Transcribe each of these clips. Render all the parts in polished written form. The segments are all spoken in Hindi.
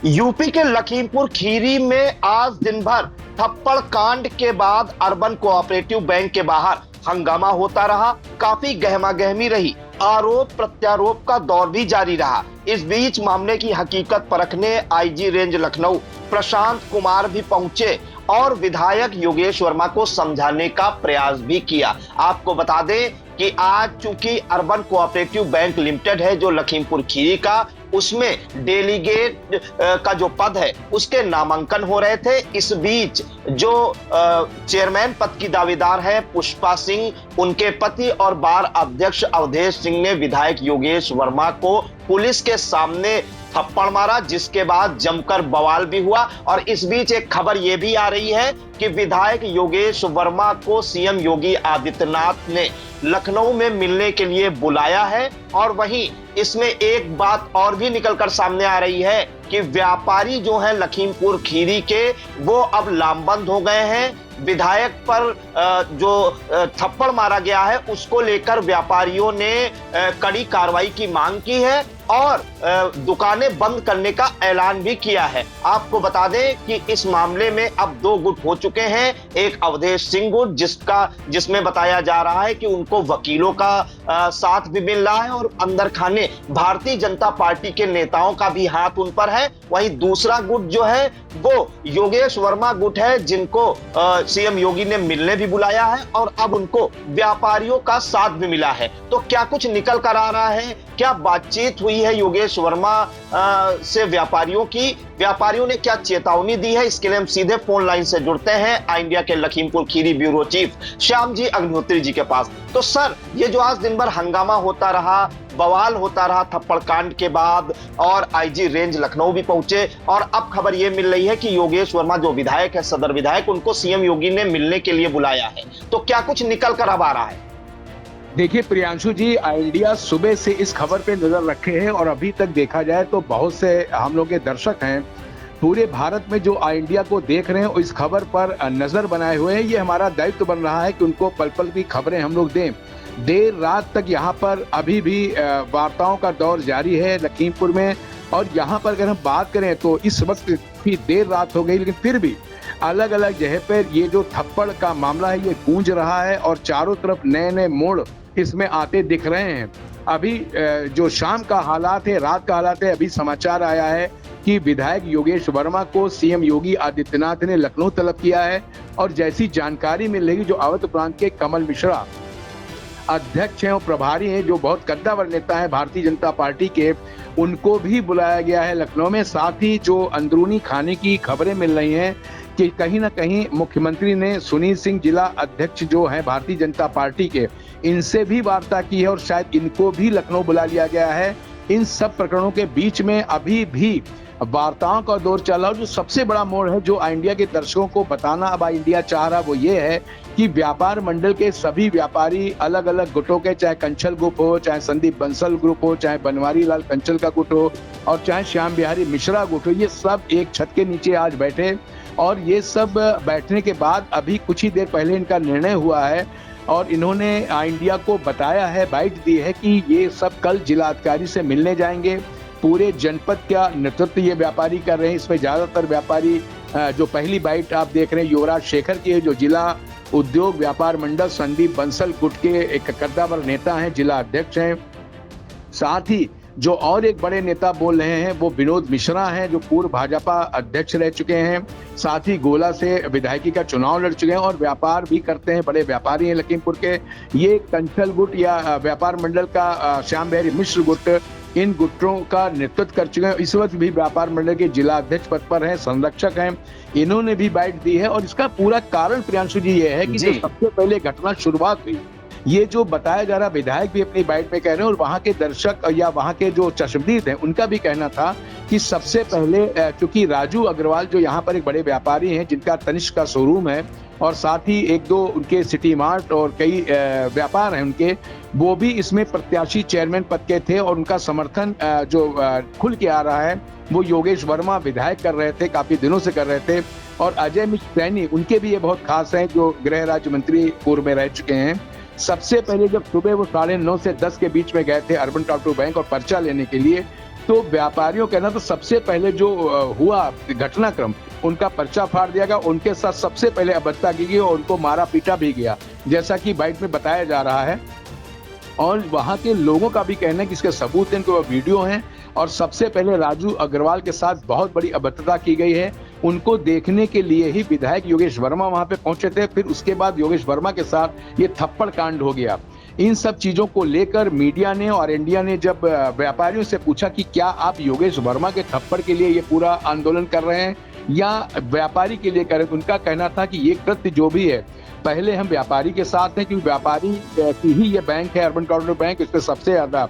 यूपी के लखीमपुर खीरी में आज दिन भर थप्पड़ कांड के बाद अर्बन कोऑपरेटिव बैंक के बाहर हंगामा होता रहा। काफी गहमा गहमी रही। आरोप प्रत्यारोप का दौर भी जारी रहा। इस बीच मामले की हकीकत परखने आईजी रेंज लखनऊ प्रशांत कुमार भी पहुंचे और विधायक योगेश वर्मा को समझाने का प्रयास भी किया। आपको बता दें कि आज चूंकि अर्बन कोऑपरेटिव बैंक लिमिटेड है जो लखीमपुर खीरी का, उसमें डेलीगेट का जो पद है उसके नामांकन हो रहे थे। इस बीच जो चेयरमैन पद की दावेदार है पुष्पा सिंह, उनके पति और बार अध्यक्ष अवधेश सिंह ने विधायक योगेश वर्मा को पुलिस के सामने थप्पड़ मारा, जिसके बाद जमकर बवाल भी हुआ। और इस बीच एक खबर यह भी आ रही है कि विधायक योगेश वर्मा को सीएम योगी आदित्यनाथ ने लखनऊ में मिलने के लिए बुलाया है। और वहीं इसमें एक बात और भी निकलकर सामने आ रही है कि व्यापारी जो हैं लखीमपुर खीरी के, वो अब लामबंद हो गए हैं। विधायक पर जो थप्पड़ मारा गया है उसको लेकर व्यापारियों ने कड़ी कार्रवाई की मांग की है और दुकानें बंद करने का ऐलान भी किया है। आपको बता दें कि इस मामले में अब दो गुट हो चुके हैं। एक अवधेश सिंह गुट जिसमें बताया जा रहा है कि उनको वकीलों का साथ भी मिल रहा है और अंदर खाने भारतीय जनता पार्टी के नेताओं का भी हाथ उन पर है। वहीं दूसरा गुट जो है वो योगेश वर्मा गुट है, जिनको सीएम योगी ने मिलने भी बुलाया है और अब उनको व्यापारियों का साथ भी मिला है। तो क्या कुछ निकल कर आ रहा है? क्या बातचीत हुई है योगेश वर्मा से व्यापारियों की? व्यापारियों ने क्या चेतावनी दी है? इसके लिए हम सीधे फोन लाइन से जुड़ते हैं आई इंडिया के लखीमपुर खीरी ब्यूरो चीफ श्याम जी अग्निहोत्री जी के पास। तो सर, ये जो आज दिन भर हंगामा होता रहा, बवाल होता रहा थप्पड़ कांड के बाद, और आईजी रेंज लखनऊ भी पहुंचे, और अब खबर ये मिल रही है कि योगेश वर्मा जो विधायक है, सदर विधायक, उनको सीएम योगी ने मिलने के लिए बुलाया है। तो क्या कुछ निकल कर अब आ रहा है? देखिए प्रियांशु जी, इंडिया सुबह से इस खबर पे नजर रखे हैं और अभी तक देखा जाए तो बहुत से हम लोग के दर्शक हैं पूरे भारत में जो इंडिया को देख रहे हैं और इस खबर पर नजर बनाए हुए हैं। ये हमारा दायित्व बन रहा है कि उनको पल पल की खबरें हम लोग दें। देर रात तक यहाँ पर अभी भी वार्ताओं का दौर जारी है लखीमपुर में, और यहाँ पर अगर हम बात करें तो इस वक्त भी देर रात हो गई, लेकिन फिर भी अलग अलग जगह पर ये जो थप्पड़ का मामला है ये गूंज रहा है और चारों तरफ नए नए मोड़ इसमें आते दिख रहे हैं। अभी जो शाम का हालात है, रात का हालात है, अभी समाचार आया है कि विधायक योगेश वर्मा को सीएम योगी आदित्यनाथ ने लखनऊ तलब किया है। और जैसी जानकारी मिल रही, जो अवध प्रांत के कमल मिश्रा अध्यक्ष हैं और प्रभारी हैं, जो बहुत कद्दावर नेता है भारतीय जनता पार्टी के, उनको भी बुलाया गया है लखनऊ में। साथ ही जो अंदरूनी खाने की खबरें मिल रही हैं कि कहीं ना कहीं मुख्यमंत्री ने सुनील सिंह जिला अध्यक्ष जो है भारतीय जनता पार्टी के, इनसे भी वार्ता की है और शायद इनको भी लखनऊ बुला लिया गया है। इन सब प्रकरणों के बीच में अभी भी वार्ताओं का दौर चल रहा है। जो सबसे बड़ा मोड़ है जो इंडिया के दर्शकों को बताना अब इंडिया चाह रहा, वो ये है कि व्यापार मंडल के सभी व्यापारी अलग अलग गुटों के, चाहे कंचल ग्रुप हो, चाहे संदीप बंसल ग्रुप हो, चाहे बनवारी लाल कंचल का गुट हो, और चाहे श्याम बिहारी मिश्रा गुट हो, ये सब एक छत के नीचे आज बैठे। और ये सब बैठने के बाद अभी कुछ ही देर पहले इनका निर्णय हुआ है और इन्होंने इंडिया को बताया है, बाइट दी है कि ये सब कल जिलाधिकारी से मिलने जाएंगे। पूरे जनपद का नेतृत्व ये व्यापारी कर रहे हैं। इसमें ज्यादातर व्यापारी, जो पहली बाइट आप देख रहे हैं युवराज शेखर की है, जो जिला उद्योग व्यापार मंडल संदीप बंसल गुट के एक कद्दावर नेता हैं, जिला अध्यक्ष हैं। साथ ही जो और एक बड़े नेता बोल रहे हैं वो विनोद मिश्रा हैं, जो पूर्व भाजपा अध्यक्ष रह चुके हैं। साथ ही गोला से विधायकी का चुनाव लड़ चुके हैं और व्यापार भी करते हैं, बड़े व्यापारी हैं लखीमपुर के। ये कंचल गुट या व्यापार मंडल का श्याम बिहारी मिश्र गुट, इन गुटों का नेतृत्व कर चुके हैं। इस वक्त भी व्यापार मंडल के जिला अध्यक्ष पद पर हैं, संरक्षक हैं। इन्होंने भी बाइट दी है और इसका पूरा कारण प्रियांशु जी ये है कि जो सबसे पहले घटना शुरुआत हुई, ये जो बताया जा रहा, विधायक भी अपनी बाइट में कह रहे हैं और वहां के दर्शक या वहां के जो चश्मदीद हैं उनका भी कहना था कि सबसे पहले चूंकि राजू अग्रवाल जो यहाँ पर एक बड़े व्यापारी हैं, जिनका तनिष्क का शोरूम है और साथ ही एक दो उनके सिटी मार्ट और कई व्यापार हैं उनके, वो भी इसमें प्रत्याशी चेयरमैन पद के थे और उनका समर्थन जो खुल के आ रहा है वो योगेश वर्मा विधायक कर रहे थे, काफी दिनों से कर रहे थे। और अजय मिश्र सैनी, उनके भी ये बहुत खास हैं, जो गृह राज्य मंत्री पूर्व में रह चुके हैं। सबसे पहले जब सुबह वो 9:30 से 10 के बीच में गए थे अर्बन कोऑपरेटिव बैंक और पर्चा लेने के लिए, तो व्यापारियों कहना तो सबसे पहले जो हुआ घटनाक्रम, उनका पर्चा फाड़ दिया गया, उनके साथ सबसे पहले अभद्रता की गई और उनको मारा पीटा भी गया, जैसा कि बाइट में बताया जा रहा है। और वहां के लोगों का भी कहना है कि इसके सबूत हैं, इनको वीडियो हैं। और सबसे पहले राजू अग्रवाल के साथ बहुत बड़ी अभद्रता की गई है। उनको देखने के लिए ही विधायक योगेश वर्मा वहां पे पहुंचे थे, फिर उसके बाद योगेश वर्मा के साथ ये थप्पड़ कांड हो गया। इन सब चीजों को लेकर मीडिया ने और इंडिया ने जब व्यापारियों से पूछा कि क्या आप योगेश वर्मा के थप्पड़ के लिए ये पूरा आंदोलन कर रहे हैं या व्यापारी के लिए कर रहे हैं, उनका कहना था कि ये कृत्य जो भी है, पहले हम व्यापारी के साथ हैं, क्योंकि व्यापारी की ही ये बैंक है, अर्बन कोऑपरेटिव बैंक, इसमें सबसे ज्यादा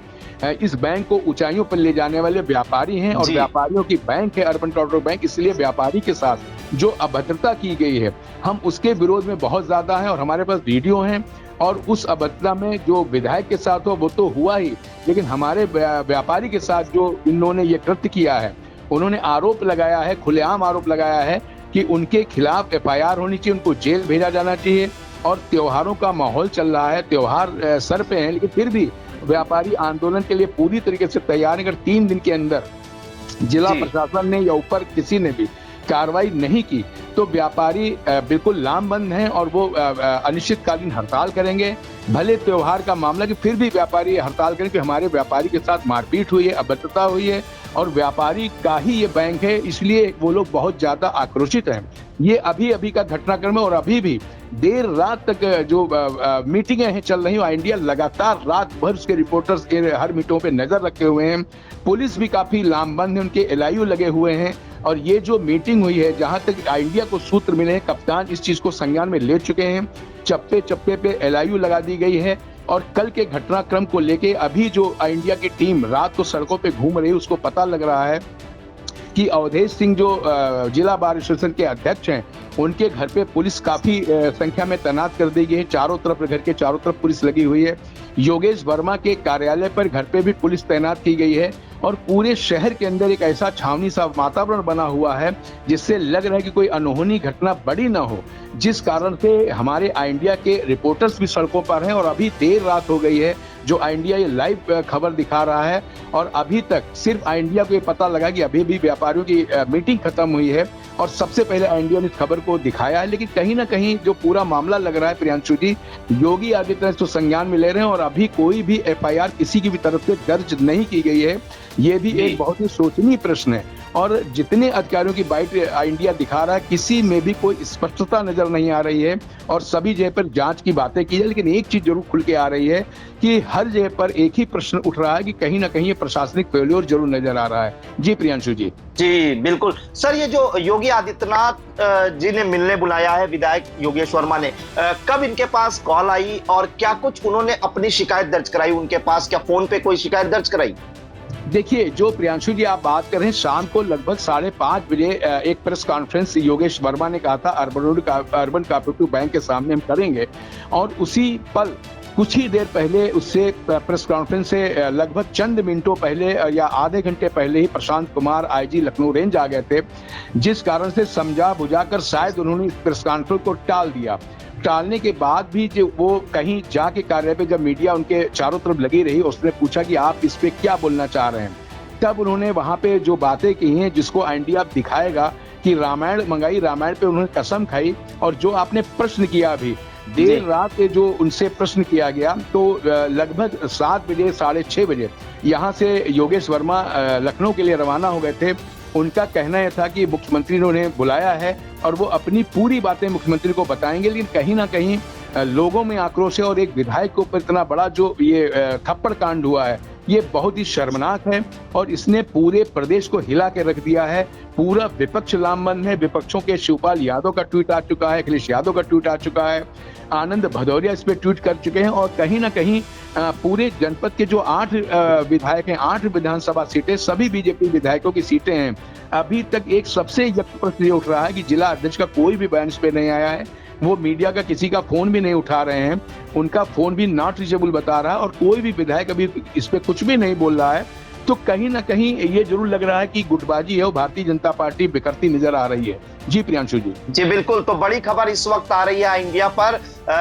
इस बैंक को ऊंचाइयों पर ले जाने वाले व्यापारी हैं और व्यापारियों की बैंक है अर्बन कोऑपरेटिव बैंक। इसलिए व्यापारी के साथ जो अभद्रता की गई है, हम उसके विरोध में बहुत ज्यादा है और हमारे पास वीडियो हैं। और उस अभद्रता में जो विधायक के साथ हो वो तो हुआ ही, लेकिन हमारे व्यापारी के साथ जो इन्होंने ये कृत्य किया है, उन्होंने आरोप लगाया है, खुलेआम आरोप लगाया है कि उनके खिलाफ FIR होनी चाहिए, उनको जेल भेजा जाना चाहिए। और त्योहारों का माहौल चल रहा है, त्योहार सर पे हैं, लेकिन फिर भी व्यापारी आंदोलन के लिए पूरी तरीके से तैयार है। अगर 3 दिन के अंदर जिला प्रशासन ने या ऊपर किसी ने भी कार्रवाई नहीं की तो व्यापारी बिल्कुल लामबंद हैं और वो अनिश्चितकालीन हड़ताल करेंगे। भले त्योहार का मामला कि फिर भी व्यापारी हड़ताल करें, कि हमारे व्यापारी के साथ मारपीट हुई है, अभद्रता हुई है और व्यापारी का ही ये बैंक है, इसलिए वो लोग बहुत ज्यादा आक्रोशित हैं। ये अभी का घटनाक्रम है और अभी भी देर रात तक जो मीटिंगें हैं चल रही हैं। इंडिया लगातार रात भर उसके रिपोर्टर्स के हर मीटिंगों पे नजर रखे हुए हैं। पुलिस भी काफी लामबंद है, उनके LIU लगे हुए हैं। और ये जो मीटिंग हुई है, जहां तक इंडिया को सूत्र मिले हैं, कप्तान इस चीज को संज्ञान में ले चुके हैं। चप्पे चप्पे पे LIU लगा दी गई है। और कल के घटनाक्रम को लेके अभी जो इंडिया की टीम रात को सड़कों पे घूम रही है, उसको पता लग रहा है कि अवधेश सिंह जो जिला बार एसोसिएशन के अध्यक्ष हैं, उनके घर पे पुलिस काफी संख्या में तैनात कर दी गई है। चारों तरफ, घर के चारों तरफ पुलिस लगी हुई है। योगेश वर्मा के कार्यालय पर, घर पे भी पुलिस तैनात की गई है। और पूरे शहर के अंदर एक ऐसा छावनी सा वातावरण बना हुआ है जिससे लग रहा है कि कोई अनहोनी घटना बड़ी ना हो, जिस कारण से हमारे इंडिया के रिपोर्टर्स भी सड़कों पर हैं। और अभी देर रात हो गई है, जो इंडिया ये लाइव खबर दिखा रहा है और अभी तक सिर्फ इंडिया को ये पता लगा कि अभी भी व्यापारियों की मीटिंग खत्म हुई है और सबसे पहले इंडिया ने इस खबर को दिखाया है। लेकिन कहीं ना कहीं जो पूरा मामला लग रहा है प्रियांशु जी, योगी आदित्यनाथ तो संज्ञान में ले रहे हैं और अभी कोई भी FIR किसी की भी तरफ से दर्ज नहीं की गई है। ये भी एक बहुत ही सोचनीय प्रश्न है। और जितने अधिकारियों की बाइट इंडिया दिखा रहा है, किसी में भी कोई स्पष्टता नजर नहीं आ रही है और सभी जगह पर जांच की बातें की जाए। लेकिन एक चीज जरूर खुल के आ रही है कि हर जगह पर एक ही प्रश्न उठ रहा है कि कहीं ना कहीं ये प्रशासनिक फेल्योर जरूर नजर आ रहा है। जी प्रियांशु जी। जी बिल्कुल सर, ये जो योगी आदित्यनाथ जी ने मिलने बुलाया है विधायक योगेश वर्मा ने, कब इनके पास कॉल आई और क्या कुछ उन्होंने अपनी शिकायत दर्ज कराई उनके पास? क्या फोन पे कोई शिकायत दर्ज कराई? देखिए, जो प्रियांशु जी आप बात कर रहे हैं, शाम को लगभग 5:30 बजे एक प्रेस कॉन्फ्रेंस योगेश वर्मा ने कहा था अर्बन कोऑपरेटिव बैंक के सामने हम करेंगे। और उसी पल कुछ ही देर पहले उससे प्रेस कॉन्फ्रेंस से लगभग चंद मिनटों पहले या आधे घंटे पहले ही प्रशांत कुमार IG लखनऊ रेंज आ गए थे, जिस कारण से समझा बुझाकर शायद उन्होंने इस प्रेस कॉन्फ्रेंस को टाल दिया। टालने के बाद भी जो वो कहीं जाके कार्यालय पे जब मीडिया उनके चारों तरफ लगी रही, उसने पूछा कि आप इस पे क्या बोलना चाह रहे हैं। तब उन्होंने वहां पे जो बातें की हैं, जिसको इंडिया दिखाएगा कि रामायण मंगाई, रामायण पे उन्होंने कसम खाई। और जो आपने प्रश्न किया अभी देर रात जो उनसे प्रश्न किया गया, तो लगभग 7 बजे 6:30 बजे यहाँ से योगेश वर्मा लखनऊ के लिए रवाना हो गए थे। उनका कहना यह था कि मुख्यमंत्री ने उन्हें बुलाया है और वो अपनी पूरी बातें मुख्यमंत्री को बताएंगे। लेकिन कहीं ना कहीं लोगों में आक्रोश है और एक विधायक के ऊपर इतना बड़ा जो ये थप्पड़ कांड हुआ है, ये बहुत ही शर्मनाक है और इसने पूरे प्रदेश को हिला के रख दिया है। पूरा विपक्ष लामबंद है। विपक्षों के शिवपाल यादव का ट्वीट आ चुका है, अखिलेश यादव का ट्वीट आ चुका है, आनंद भदौरिया इस पे ट्वीट कर चुके हैं। और कहीं ना कहीं पूरे जनपद के जो 8 विधायक हैं, 8 विधानसभा सीटें सभी बीजेपी विधायकों की सीटें हैं। अभी तक एक सबसे यक प्रश्न उठ रहा है कि जिला अध्यक्ष का कोई भी बयान इस पे नहीं आया है। वो मीडिया का किसी का फोन भी नहीं उठा रहे हैं, उनका फोन भी नॉट रीचेबल बता रहा है और कोई भी विधायक अभी इस पे कुछ भी नहीं बोल रहा है। तो कहीं ना कहीं ये जरूर लग रहा है कि गुटबाजी है और भारतीय जनता पार्टी बिखरती नजर आ रही है। जी प्रियांशु जी। जी बिल्कुल, तो बड़ी खबर इस वक्त आ रही है इंडिया पर,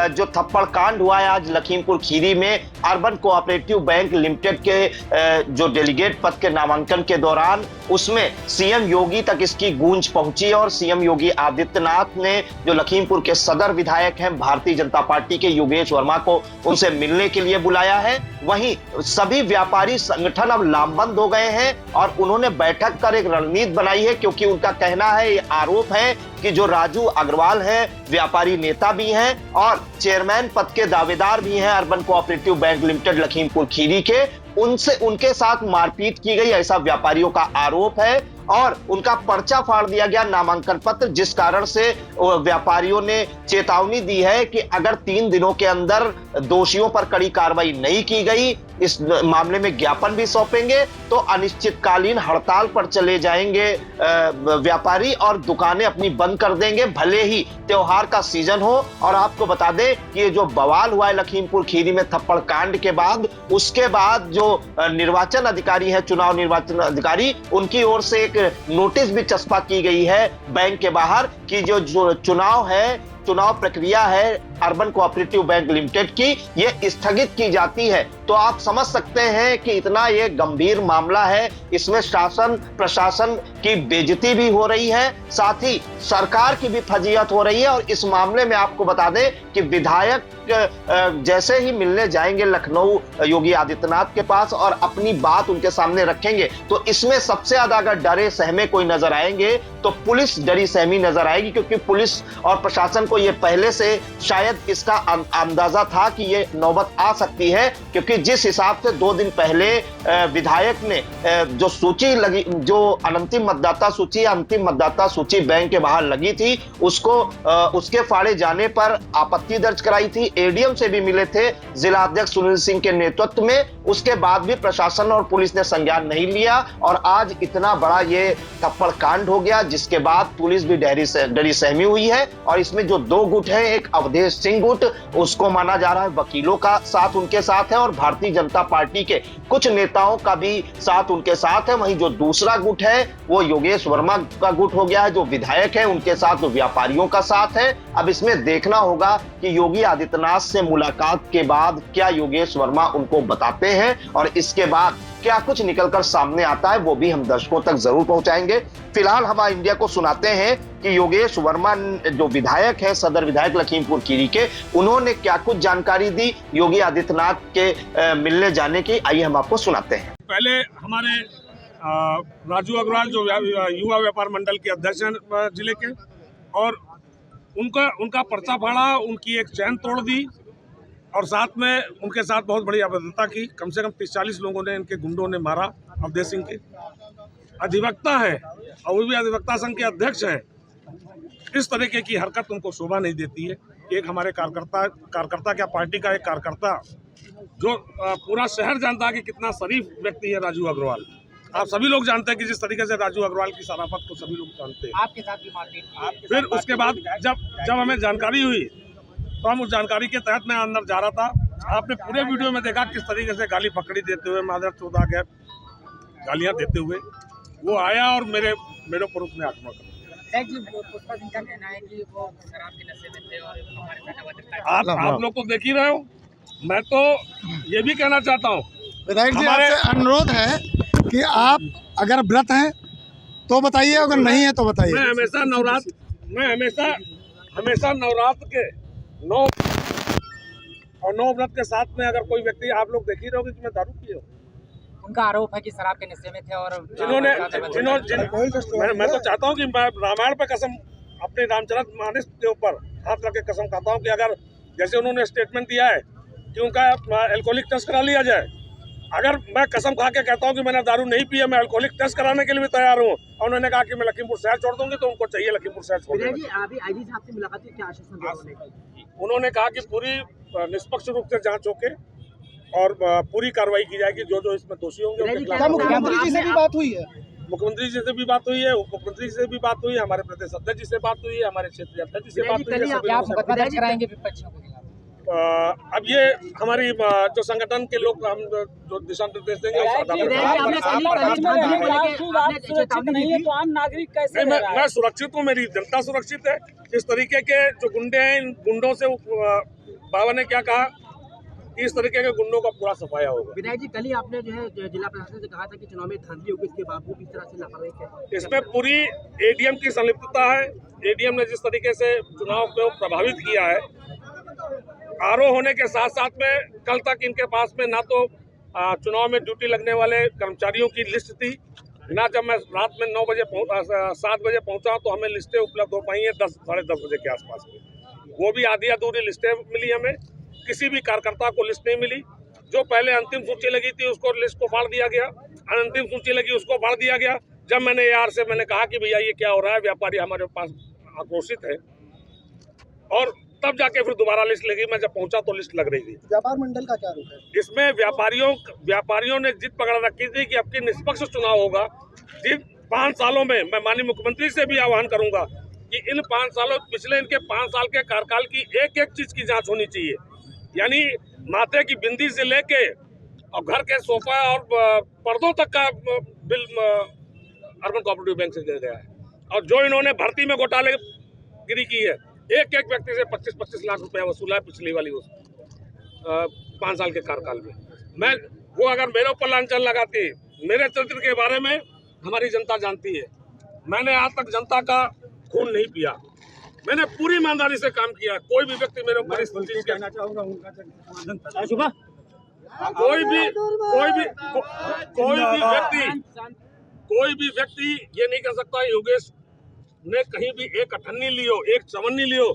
जो थप्पड़ कांड हुआ है आज लखीमपुर खीरी में अर्बन कोऑपरेटिव बैंक लिमिटेड के जो डेलीगेट पद के नामांकन के दौरान, उसमें सीएम योगी तक इसकी गूंज पहुंची और सीएम योगी आदित्यनाथ ने जो लखीमपुर के सदर विधायक हैं भारतीय जनता पार्टी के योगेश वर्मा को उनसे मिलने के लिए बुलाया है। वहीं सभी व्यापारी संगठन अब लामबंद हो गए हैं और उन्होंने बैठक कर एक रणनीति बनाई है, क्योंकि उनका कहना है, ये आरोप है कि जो राजू अग्रवाल है व्यापारी नेता भी हैं और चेयरमैन पद के दावेदार भी हैं urban cooperative bank limited Lakhimpur Kheri के, उनके साथ मारपीट की गई, ऐसा व्यापारियों का आरोप है और उनका पर्चा फाड़ दिया गया नामांकन पत्र, जिस कारण से व्यापारियों ने चेतावनी दी है कि अगर 3 दिनों के अंदर दोषियों पर कड़ी कार्रवाई नहीं की गई, इस मामले में ज्ञापन भी सौंपेंगे तो अनिश्चितकालीन हड़ताल पर चले जाएंगे व्यापारी और दुकानें अपनी बंद कर देंगे, भले ही त्योहार का सीजन हो। और आपको बता दें कि ये जो बवाल हुआ है लखीमपुर खीरी में थप्पड़ कांड के बाद, उसके बाद जो निर्वाचन अधिकारी है, चुनाव निर्वाचन अधिकारी, उनकी ओर से एक नोटिस भी चस्पा की गई है बैंक के बाहर कि जो चुनाव प्रक्रिया है अर्बन कोऑपरेटिव बैंक लिमिटेड की, ये स्थगित की जाती है। तो आप समझ सकते हैं कि इतना ये गंभीर मामला है, इसमें शासन प्रशासन की बेइज्जती भी हो रही है, साथ ही सरकार की भी फजीहत हो रही है। और इस मामले में आपको बता दें कि विधायक जैसे ही मिलने जाएंगे लखनऊ योगी आदित्यनाथ के पास और अपनी बात उनके सामने रखेंगे, तो इसमें सबसे ज्यादा अगर डरे सहमे कोई नजर आएंगे तो पुलिस डरी सहमी नजर आएगी, क्योंकि पुलिस और प्रशासन को यह पहले से शायद इसका अंदाजा था कि ये नौबत आ सकती है, क्योंकि जिस हिसाब से 2 दिन पहले विधायक ने जो सूची लगी, जो अंतिम मतदाता सूची बैंक के बाहर लगी थी, उसके फाड़े जाने पर आपत्ति दर्ज कराई थी, एडीएम से भी मिले थे जिला अध्यक्ष सुनील सिंह के नेतृत्व में, उसके बाद भी प्रशासन और पुलिस ने संज्ञान नहीं लिया और आज इतना बड़ा ये थप्पड़ कांड हो गया, जिसके बाद पुलिस भी डरी सहमी हुई है। और इसमें जो 2 गुट हैं, एक अवधेश सिंह गुट, उसको माना जा रहा है वकीलों का साथ उनके साथ है और भारतीय जनता पार्टी के कुछ नेताओं का भी साथ उनके साथ है। वहीं जो दूसरा गुट है वो योगेश वर्मा का गुट हो गया है, जो विधायक है उनके साथ, जो व्यापारियों का साथ है। अब इसमें देखना होगा कि योगी आदित्यनाथ से मुलाकात के बाद क्या योगेश वर्मा उनको बताते हैं और इसके बाद क्या कुछ निकलकर सामने आता है, वो भी हम दर्शकों तक जरूर पहुंचाएंगे। फिलहाल हम इंडिया को सुनाते हैं कि योगेश वर्मा जो विधायक है, सदर विधायक लखीमपुर खीरी के, उन्होंने क्या कुछ जानकारी दी योगी आदित्यनाथ के मिलने जाने की, आइए हम आपको सुनाते हैं। पहले हमारे राजू अग्रवाल जो युवा व्यापार मंडल के अध्यक्ष हैं जिले के, और उनका पर्चा फाड़ा, उनकी एक चैन तोड़ दी और साथ में उनके साथ बहुत बड़ी अभद्रता की। कम से कम 30-40 लोगों ने, इनके गुंडों ने मारा। अवधेश सिंह के अधिवक्ता है और वो भी अधिवक्ता संघ के अध्यक्ष हैं। इस तरीके की हरकत उनको शोभा नहीं देती है। एक हमारे कार्यकर्ता क्या, पार्टी का एक कार्यकर्ता जो पूरा शहर जानता है कि कितना शरीफ व्यक्ति है राजू अग्रवाल। आप सभी लोग जानते हैं कि जिस तरीके से राजू अग्रवाल की शराफत को सभी लोग जानते हैं। आपके साथ भी मारपीट। फिर उसके बाद जब हमें जानकारी हुई तो हम उस जानकारी के तहत मैं अंदर जा रहा था। आपने पूरे वीडियो में देखा किस तरीके से गाली पकड़ी देते हुए, मादर चौदह के गालियां देते हुए वो आया और मेरे ऊपर उसने आक्रमण कर दिया। पुष्पा सिंह का कहना है कि वो शराब के नशे में थे और हमारे साथ अभद्रता। आप लोग तो देख ही रहे हो। मैं तो ये भी कहना चाहता हूँ, विधायक जी आपसे अनुरोध है कि आप अगर व्रत हैं तो बताइए, अगर नहीं है तो बताइए। मैं हमेशा नवरात्र के 9 व्रत के साथ में अगर कोई व्यक्ति, आप लोग देख ही रहोगे कि मैं दारू पिए हूँ। उनका आरोप है कि शराब के नशे में थे और मैं तो चाहता हूँ कि मैं रामायण पे कसम, अपने रामचरितमानस के ऊपर हाथ रख के कसम खाता हूँ कि अगर जैसे उन्होंने स्टेटमेंट दिया है कि उनका एल्कोहलिक टेस्ट करा लिया जाए, अगर मैं कसम खा के कहता हूँ कि मैंने दारू नहीं पिया, मैं अल्कोहलिक टेस्ट कराने के लिए भी तैयार हूँ। और उन्होंने कहा कि मैं लखीमपुर शहर छोड़ दूंगी, तो उनको चाहिए लखीमपुर शहर छोड़ देना। अभी आईजी साहब से मुलाकात हुई, क्या आश्वासन दिया? उन्होंने कहा कि पूरी निष्पक्ष रूप से जांच होके और पूरी कार्रवाई की जाएगी, जो इसमें दोषी होंगे। मुख्यमंत्री जी से भी बात हुई है? मुख्यमंत्री जी से भी बात हुई है, उप मुख्यमंत्री से भी बात हुई है, हमारे प्रदेश अध्यक्ष जी से बात हुई है, हमारे क्षेत्रीय अध्यक्ष जी से बात हुई है। अब ये हमारी जो संगठन के लोग हम जो दिशा निर्देश देंगे उस आधार पर नहीं, मैं सुरक्षित हूँ, मेरी जनता सुरक्षित है। इस तरीके के जो गुंडे हैं, इन गुंडों से बाबा ने क्या कहा, इस तरीके के गुंडों का पूरा सफाया होगा। विधायक जी, कल ही आपने जो है जिला प्रशासन से कहा था कि चुनाव में धांधली होगी, इसके बावजूद इस तरह से लापरवाही है। इसमें पूरी एडीएम की संलिप्तता है। एडीएम ने जिस तरीके से चुनाव को प्रभावित किया है, आरओ होने के साथ साथ में कल तक इनके पास में ना तो चुनाव में ड्यूटी लगने वाले कर्मचारियों की लिस्ट थी, ना जब मैं रात में 7 बजे पहुंचा तो हमें लिस्टें उपलब्ध हो पाई हैं 10 साढ़े 10 बजे के आसपास में। वो भी आधी अधूरी लिस्टें मिली हमें, किसी भी कार्यकर्ता को लिस्ट नहीं मिली। जो पहले अंतिम सूची लगी थी उसको लिस्ट को फाड़ दिया गया, अंतिम सूची लगी उसको फाड़ दिया गया। जब मैंने यार से मैंने कहा कि भैया ये क्या हो रहा है, व्यापारी हमारे पास आक्रोशित है, और तब जाके फिर दोबारा लिस्ट लगी। मैं जब पहुंचा तो लिस्ट लग रही थी। व्यापार मंडल का क्या रुख है इसमें? व्यापारियों ने जिद पकड़ रखी थी कि अब की निष्पक्ष चुनाव होगा। जिन 5 सालों में मैं माननीय मुख्यमंत्री से भी आह्वान करूंगा कि इन 5 सालों पिछले इनके 5 साल के कार्यकाल की एक एक चीज की जांच होनी चाहिए। यानी माथे की बिंदी से लेके और घर के सोफा और पर्दों तक का बिल अर्बन कोऑपरेटिव बैंक से दिया गया है। और जो इन्होंने भर्ती में घोटालेगिरी की है, एक एक व्यक्ति से 25-25 लाख रुपया वसूला है पिछली वाली 5 साल के कार्यकाल में। वो अगर मेरे ऊपर लांछन लगाती, मेरे चरित्र के बारे में हमारी जनता जानती है। मैंने आज तक जनता का खून नहीं पिया, मैंने पूरी ईमानदारी से काम किया। कोई भी व्यक्ति मेरे ऊपर इस चीज कहना चाहूंगा कोई भी व्यक्ति ये नहीं कह सकता योगेश ने कहीं भी एक अठन्नी लियो, एक चवन्नी लियो,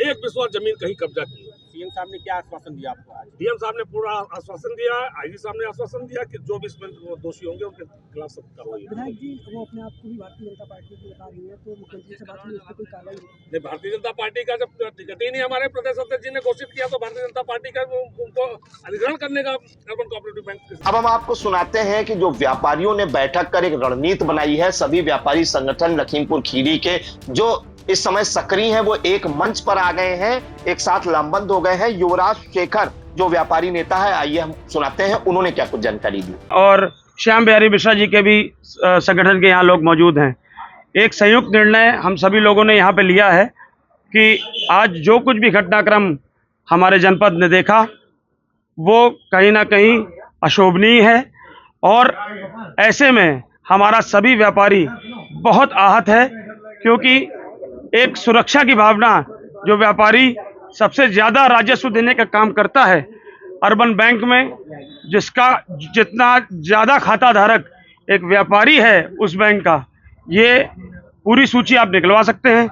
एक बिस्वा जमीन कहीं कब्जा की। सीएम साहब ने क्या आश्वासन दिया आपको आज? डीएम साहब ने पूरा आश्वासन दिया, आईजी साहब ने आश्वासन दिया कि जो भी इसमें दोषी होंगे उनके खिलाफ सख्त कार्रवाई होगी। विधायक जी, वो अपने आप को भी भारतीय जनता पार्टी की बता रही है, तो मुख्यमंत्री से बात हुई, इस पर कोई कार्रवाई नहीं? भारतीय जनता पार्टी का जब टिकट ही नहीं हमारे प्रदेश अध्यक्ष जी ने घोषित किया तो भारतीय जनता पार्टी का उनको अधिग्रहण करने का अर्बन कोऑपरेटिव बैंक। अब हम आपको सुनाते हैं कि जो व्यापारियों ने बैठक कर एक रणनीति बनाई है, सभी व्यापारी संगठन लखीमपुर खीरी के जो इस समय सक्रिय हैं वो एक मंच पर आ गए हैं, एक साथ लामबंद हो गए हैं। युवराज शेखर जो व्यापारी नेता है, आइए हम सुनाते हैं उन्होंने क्या कुछ जानकारी दी। और श्याम बिहारी मिश्रा जी के भी संगठन के यहाँ लोग मौजूद हैं। एक संयुक्त निर्णय हम सभी लोगों ने यहाँ पे लिया है कि आज जो कुछ भी घटनाक्रम हमारे जनपद ने देखा वो कहीं ना कहीं अशोभनीय है, और ऐसे में हमारा सभी व्यापारी बहुत आहत है, क्योंकि एक सुरक्षा की भावना, जो व्यापारी सबसे ज़्यादा राजस्व देने का काम करता है अर्बन बैंक में, जिसका जितना ज़्यादा खाता धारक एक व्यापारी है उस बैंक का, ये पूरी सूची आप निकलवा सकते हैं।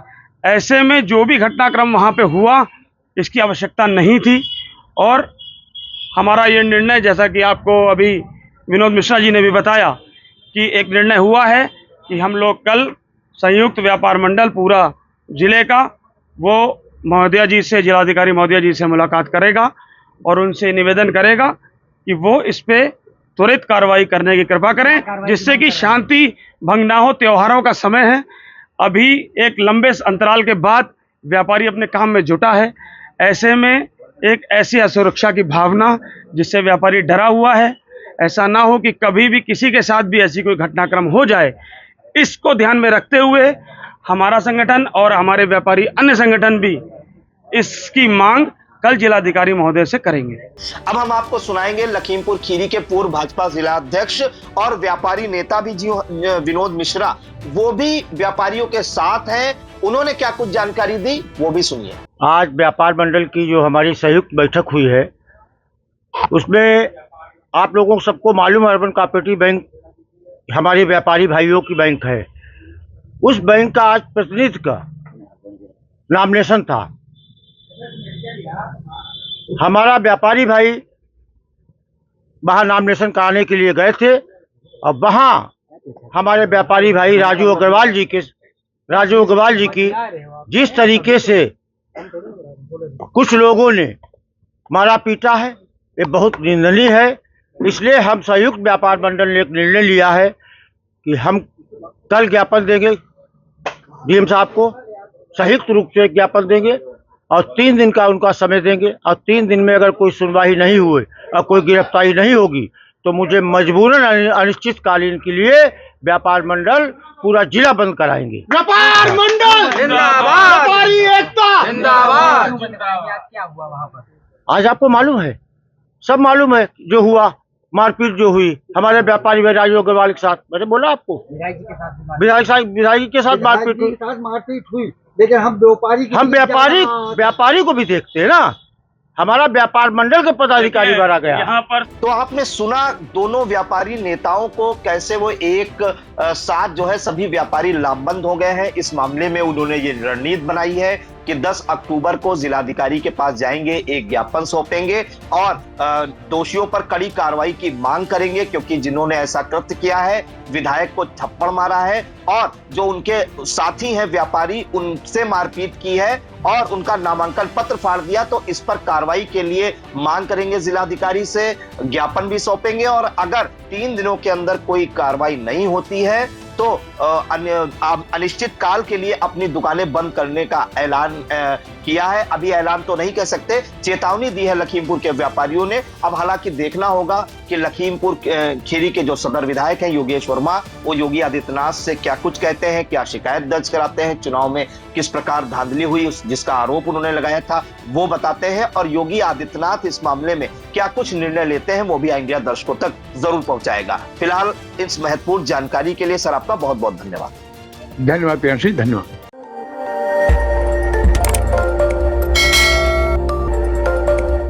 ऐसे में जो भी घटनाक्रम वहाँ पे हुआ, इसकी आवश्यकता नहीं थी। और हमारा ये निर्णय, जैसा कि आपको अभी विनोद मिश्रा जी ने भी बताया, कि एक निर्णय हुआ है कि हम लोग कल संयुक्त व्यापार मंडल पूरा जिले का वो महोदया जी से, जिलाधिकारी महोदया जी से मुलाकात करेगा और उनसे निवेदन करेगा कि वो इस पे त्वरित कार्रवाई करने की कृपा करें, जिससे कि शांति भंग ना हो। त्योहारों का समय है, अभी एक लंबे अंतराल के बाद व्यापारी अपने काम में जुटा है। ऐसे में एक ऐसी असुरक्षा की भावना जिससे व्यापारी डरा हुआ है, ऐसा ना हो कि कभी भी किसी के साथ भी ऐसी कोई घटनाक्रम हो जाए। इसको ध्यान में रखते हुए हमारा संगठन और हमारे व्यापारी अन्य संगठन भी इसकी मांग कल जिलाधिकारी महोदय से करेंगे। अब हम आपको सुनाएंगे लखीमपुर खीरी के पूर्व भाजपा जिला अध्यक्ष और व्यापारी नेता भी जी विनोद मिश्रा, वो भी व्यापारियों के साथ हैं। उन्होंने क्या कुछ जानकारी दी वो भी सुनिए। आज व्यापार मंडल की जो हमारी संयुक्त बैठक हुई है, उसमें आप लोगों को सबको मालूम है अर्बन कोऑपरेटिव बैंक हमारे व्यापारी भाइयों की बैंक है। उस बैंक का आज प्रतिनिधि का नॉमिनेशन था। हमारा व्यापारी भाई वहाँ नॉमिनेशन कराने के लिए गए थे, और वहाँ हमारे व्यापारी भाई राजू अग्रवाल जी की जिस तरीके से कुछ लोगों ने मारा पीटा है, ये बहुत निंदनीय है। इसलिए हम संयुक्त व्यापार मंडल ने एक निर्णय लिया है कि हम कल ज्ञापन देंगे डीएम साहब को, संयुक्त रूप से ज्ञापन देंगे और 3 दिन का उनका समय देंगे, और 3 दिन में अगर कोई सुनवाई नहीं हुई और कोई गिरफ्तारी नहीं होगी तो मुझे मजबूरन अनिश्चितकालीन के लिए व्यापार मंडल पूरा जिला बंद कराएंगे। व्यापार मंडल जिंदाबाद, व्यापारी एकता जिंदाबाद। क्या हुआ वहाँ पर? आज आपको मालूम है, सब मालूम है जो हुआ, मारपीट जो हुई हमारे व्यापारी भाई राजू अग्रवाल के साथ। मैंने बोला आपको, विधायक जी के साथ विधायक के साथ मारपीट हुई। लेकिन हम व्यापारी को भी देखते हैं ना, हमारा व्यापार मंडल के पदाधिकारी भरा गया। यहाँ पर तो आपने सुना दोनों व्यापारी नेताओं को कैसे वो एक साथ जो है सभी व्यापारी लामबंद हो गए हैं। इस मामले में उन्होंने ये रणनीति बनाई है कि 10 अक्टूबर को जिलाधिकारी के पास जाएंगे, एक ज्ञापन सौंपेंगे और दोषियों पर कड़ी कार्रवाई की मांग करेंगे, क्योंकि जिन्होंने ऐसा कृत्य किया है, विधायक को थप्पड़ मारा है और जो उनके साथी हैं व्यापारी उनसे मारपीट की है और उनका नामांकन पत्र फाड़ दिया, तो इस पर कार्रवाई के लिए मांग करेंगे जिलाधिकारी से, ज्ञापन भी सौंपेंगे। और अगर 3 दिनों के अंदर कोई कार्रवाई नहीं होती है तो अनिश्चित काल के लिए अपनी दुकानें बंद करने का ऐलान किया है। अभी ऐलान तो नहीं कह सकते, चेतावनी दी है लखीमपुर के व्यापारियों ने। अब हालांकि देखना होगा कि लखीमपुर खीरी के जो सदर विधायक हैं योगेश वर्मा, वो योगी आदित्यनाथ से क्या कुछ कहते हैं, क्या शिकायत दर्ज कराते हैं, चुनाव में किस प्रकार धांधली हुई जिसका आरोप उन्होंने लगाया था वो बताते हैं, और योगी आदित्यनाथ इस मामले में क्या कुछ निर्णय लेते हैं वो भी इंडिया दर्शकों तक जरूर पहुंचाएगा। फिलहाल इस महत्वपूर्ण जानकारी के लिए सर आपका बहुत बहुत धन्यवाद। धन्यवाद प्रियांशु, धन्यवाद।